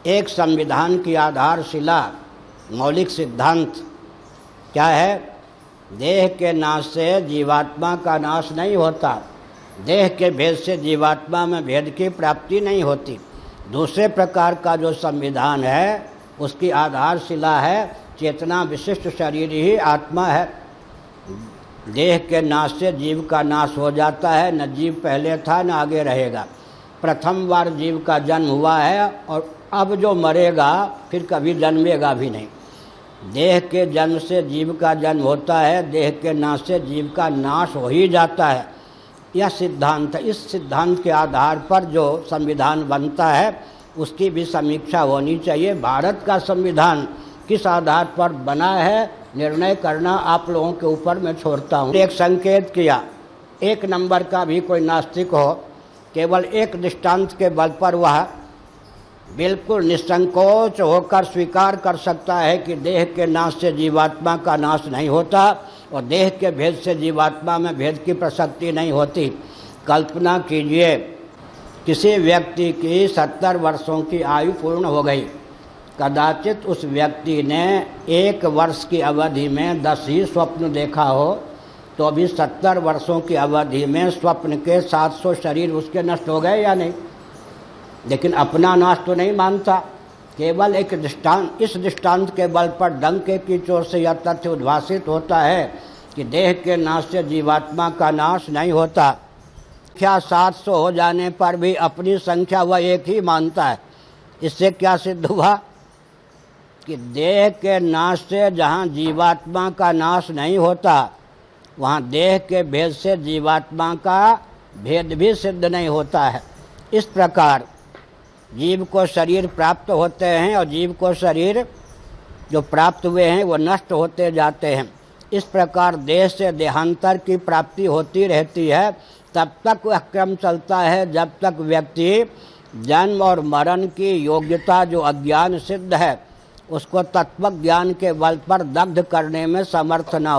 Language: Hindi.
एक संविधान की आधारशिला मौलिक सिद्धांत क्या है? देह के नाश से जीवात्मा का नाश नहीं होता, देह के भेद से जीवात्मा में भेद की प्राप्ति नहीं होती। दूसरे प्रकार का जो संविधान है उसकी आधारशिला है चेतना विशिष्ट शरीर ही आत्मा है। देह के नाश से जीव का नाश हो जाता है, न जीव पहले था न आगे रहेगा। प्रथम बार जीव का जन्म हुआ है और अब जो मरेगा फिर कभी जन्मेगा भी नहीं। देह के जन्म से जीव का जन्म होता है, देह के नाश से जीव का नाश हो ही जाता है। यह सिद्धांत, इस सिद्धांत के आधार पर जो संविधान बनता है उसकी भी समीक्षा होनी चाहिए। भारत का संविधान किस आधार पर बना है निर्णय करना आप लोगों के ऊपर मैं छोड़ता हूँ। एक संकेत किया, एक नंबर का भी कोई नास्तिक हो, केवल एक दृष्टांत के बल पर वह बिल्कुल निसंकोच होकर स्वीकार कर सकता है कि देह के नाश से जीवात्मा का नाश नहीं होता और देह के भेद से जीवात्मा में भेद की प्रसक्ति नहीं होती। कल्पना कीजिए, किसी व्यक्ति की 70 वर्षों की आयु पूर्ण हो गई। कदाचित उस व्यक्ति ने 1 वर्ष की अवधि में 10 ही स्वप्न देखा हो, तो अभी 70 वर्षों की अवधि में स्वप्न के 700 शरीर उसके नष्ट हो गए या नहीं? लेकिन अपना नाश तो नहीं मानता। केवल एक दृष्टांत, इस दृष्टांत के बल पर डंके की चोट से यह तथ्य उद्भासित होता है कि देह के नाश से जीवात्मा का नाश नहीं होता। संख्या 700 हो जाने पर भी अपनी संख्या वह एक ही मानता है। इससे क्या सिद्ध हुआ कि देह के नाश से जहाँ जीवात्मा का नाश नहीं होता वहाँ देह के भेद से जीवात्मा का भेद भी सिद्ध नहीं होता है। इस प्रकार जीव को शरीर प्राप्त होते हैं और जीव को शरीर जो प्राप्त हुए हैं वो नष्ट होते जाते हैं। इस प्रकार देह से देहांतर की प्राप्ति होती रहती है। तब तक वह क्रम चलता है जब तक व्यक्ति जन्म और मरण की योग्यता जो अज्ञान सिद्ध है उसको तत्व ज्ञान के बल पर दग्ध करने में समर्थ न हो।